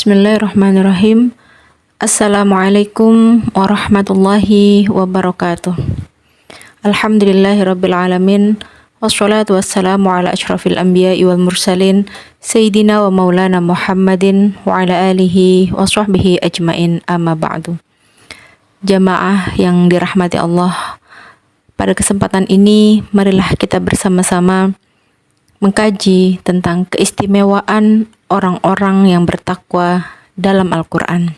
Bismillahirrahmanirrahim. Assalamualaikum warahmatullahi wabarakatuh. Alhamdulillahirrabbilalamin. Wassalatu wassalamu ala ashrafil anbiya'i wal mursalin Sayyidina wa maulana Muhammadin wa ala alihi wa sahbihi ajmain, amma ba'du. Jamaah yang dirahmati Allah, pada kesempatan ini marilah kita bersama-sama mengkaji tentang keistimewaan orang-orang yang bertakwa dalam Al-Quran.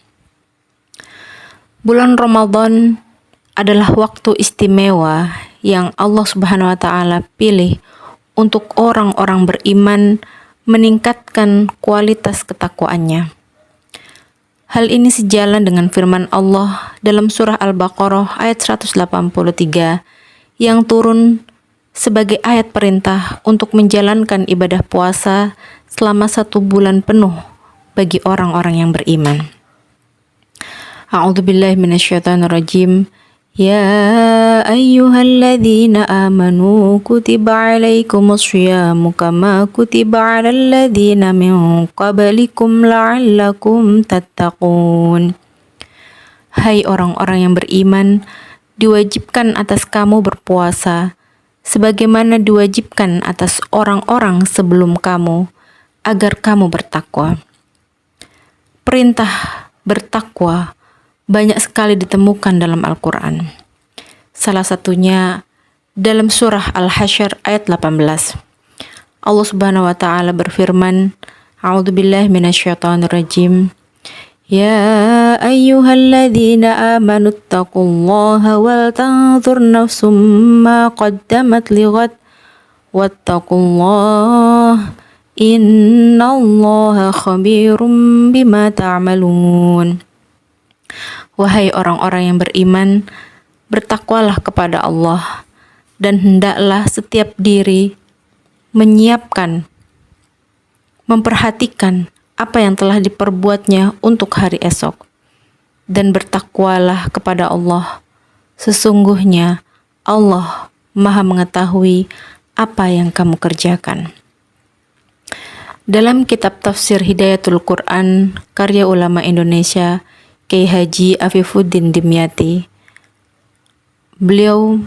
Bulan Ramadan adalah waktu istimewa yang Allah Subhanahu wa Ta'ala pilih untuk orang-orang beriman meningkatkan kualitas ketakwaannya. Hal ini sejalan dengan firman Allah dalam surah Al-Baqarah ayat 183 yang turun sebagai ayat perintah untuk menjalankan ibadah puasa selama 1 bulan penuh bagi orang-orang yang beriman. A'udzubillahi minasyaitonirrajim. Ya ayyuhalladzina amanu kutiba alaikumus syiyamu kama kutiba alal ladzina min qablikum la'allakum tattaqun. Hai orang-orang yang beriman, diwajibkan atas kamu berpuasa sebagaimana diwajibkan atas orang-orang sebelum kamu, agar kamu bertakwa. Perintah bertakwa banyak sekali ditemukan dalam Al-Quran. Salah satunya dalam surah Al-Hasyr ayat 18. Allah Subhanahu wa Ta'ala berfirman, A'udzubillahi minasyaitonirrajim. Ya ayyuhalladzina amanu taqullaha wal tanzur nafsum ma qaddamat lighad wattaqullaha innallaha khabirum bima ta'malun. Wahai orang-orang yang beriman, bertakwalah kepada Allah dan hendaklah setiap diri menyiapkan, memperhatikan apa yang telah diperbuatnya untuk hari esok, dan bertakwalah kepada Allah. Sesungguhnya Allah Maha mengetahui apa yang kamu kerjakan. Dalam kitab tafsir Hidayatul Quran karya ulama Indonesia Kiai Haji Afifuddin Dimyati, beliau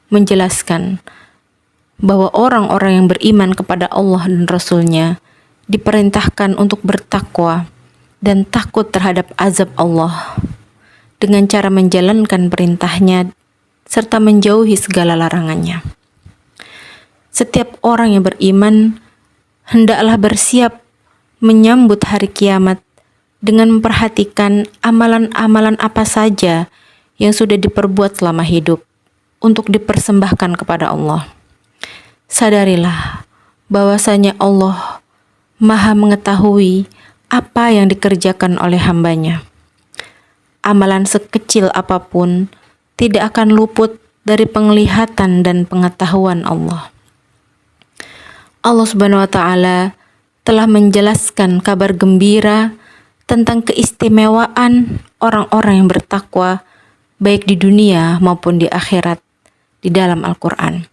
menjelaskan bahwa orang-orang yang beriman kepada Allah dan Rasul-Nya diperintahkan untuk bertakwa dan takut terhadap azab Allah dengan cara menjalankan perintahnya serta menjauhi segala larangannya. Setiap orang yang beriman hendaklah bersiap menyambut hari kiamat dengan memperhatikan amalan-amalan apa saja yang sudah diperbuat selama hidup untuk dipersembahkan kepada Allah. Sadarilah bahwasanya Allah Maha mengetahui apa yang dikerjakan oleh hambanya. Amalan sekecil apapun tidak akan luput dari penglihatan dan pengetahuan Allah. Allah Subhanahu wa Ta'ala telah menjelaskan kabar gembira tentang keistimewaan orang-orang yang bertakwa baik di dunia maupun di akhirat di dalam Al-Quran.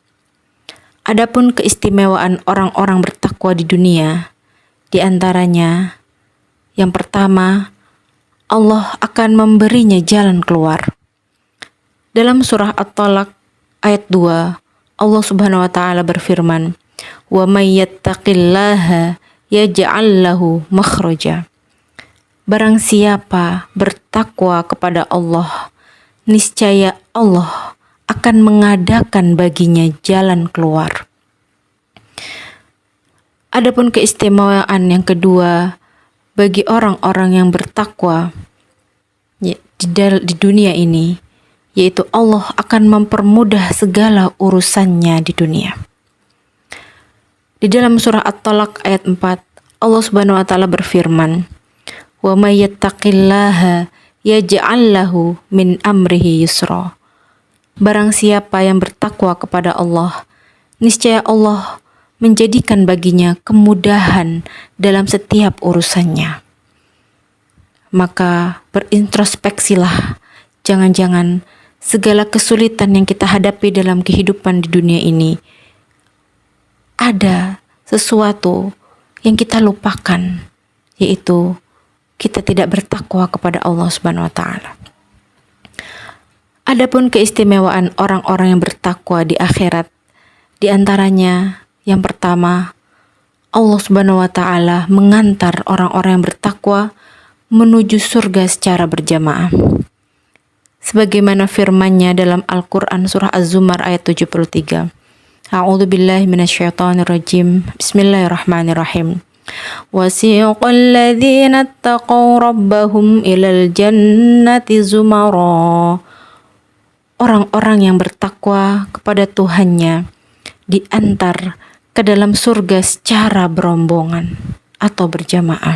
Adapun keistimewaan orang-orang bertakwa di dunia, di antaranya, yang pertama, Allah akan memberinya jalan keluar. Dalam surah At-Talaq ayat 2, Allah Subhanahu wa Ta'ala berfirman, "Wa may yattaqillaha yaj'al lahu makhraja." Barang siapa bertakwa kepada Allah, niscaya Allah akan mengadakan baginya jalan keluar. Adapun keistimewaan yang kedua bagi orang-orang yang bertakwa di dunia ini, yaitu Allah akan mempermudah segala urusannya di dunia. Di dalam surah At-Talaq ayat 4, Allah Subhanahu wa Ta'ala berfirman, "Wa may yattaqillaha yaj'al lahu min amrihi yusra." Barang siapa yang bertakwa kepada Allah, niscaya Allah menjadikan baginya kemudahan dalam setiap urusannya. Maka berintrospeksilah, jangan-jangan segala kesulitan yang kita hadapi dalam kehidupan di dunia ini ada sesuatu yang kita lupakan, yaitu kita tidak bertakwa kepada Allah Subhanahu wa taala. Adapun keistimewaan orang-orang yang bertakwa di akhirat, di antaranya yang pertama, Allah Subhanahu wa taala mengantar orang-orang yang bertakwa menuju surga secara berjamaah. Sebagaimana firman-Nya dalam Al-Qur'an surah Az-Zumar ayat 73. A'udzu billahi minasyaitonir rajim. Bismillahirrahmanirrahim. Wasiqal ladzina ittaqaw rabbahum ilal jannati zumara. Orang-orang yang bertakwa kepada Tuhannya diantar ke dalam surga secara berombongan atau berjamaah.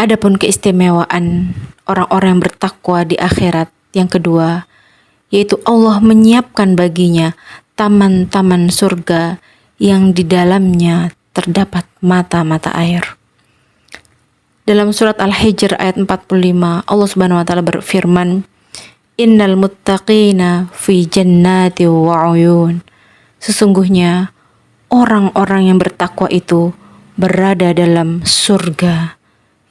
Adapun keistimewaan orang-orang yang bertakwa di akhirat yang kedua, yaitu Allah menyiapkan baginya taman-taman surga yang di dalamnya terdapat mata-mata air. Dalam surat Al-Hijr ayat 45, Allah Subhanahu wa taala berfirman, "Innal muttaqina fi jannati wa 'uyun." Sesungguhnya orang-orang yang bertakwa itu berada dalam surga,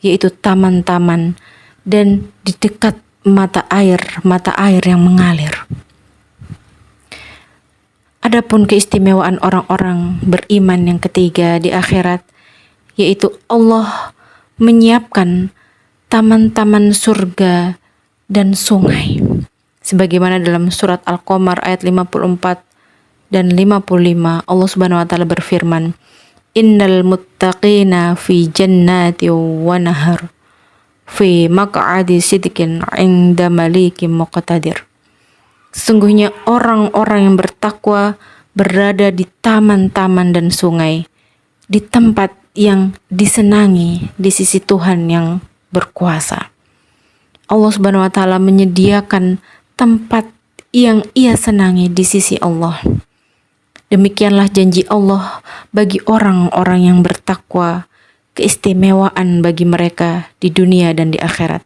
yaitu taman-taman dan di dekat mata air yang mengalir. Adapun keistimewaan orang-orang beriman yang ketiga di akhirat, yaitu Allah menyiapkan taman-taman surga dan sungai. Sebagaimana dalam surat Al-Qamar ayat 54 dan 55, Allah Subhanahu wa taala berfirman, "Innal muttaqina fi jannati wa nahar fi maq'adi sidqin 'inda malikin muqtadir." Sesungguhnya orang-orang yang bertakwa berada di taman-taman dan sungai, di tempat yang disenangi di sisi Tuhan yang berkuasa. Allah Subhanahu wa taala menyediakan tempat yang Ia senangi di sisi Allah. Demikianlah janji Allah bagi orang-orang yang bertakwa, keistimewaan bagi mereka di dunia dan di akhirat.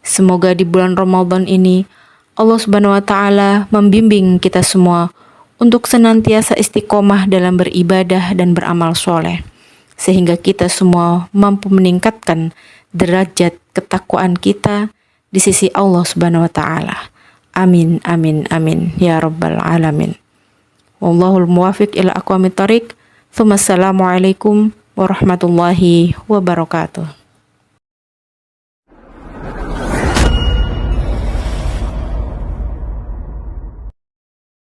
Semoga di bulan Ramadan ini Allah Subhanahu wa taala membimbing kita semua untuk senantiasa istiqomah dalam beribadah dan beramal soleh, sehingga kita semua mampu meningkatkan derajat ketakwaan kita di sisi Allah Subhanahu wa taala. Amin amin amin ya rabbal alamin. Wallahul muwafiq ila aqwamit thoriq. Assalamualaikum warahmatullahi wabarakatuh.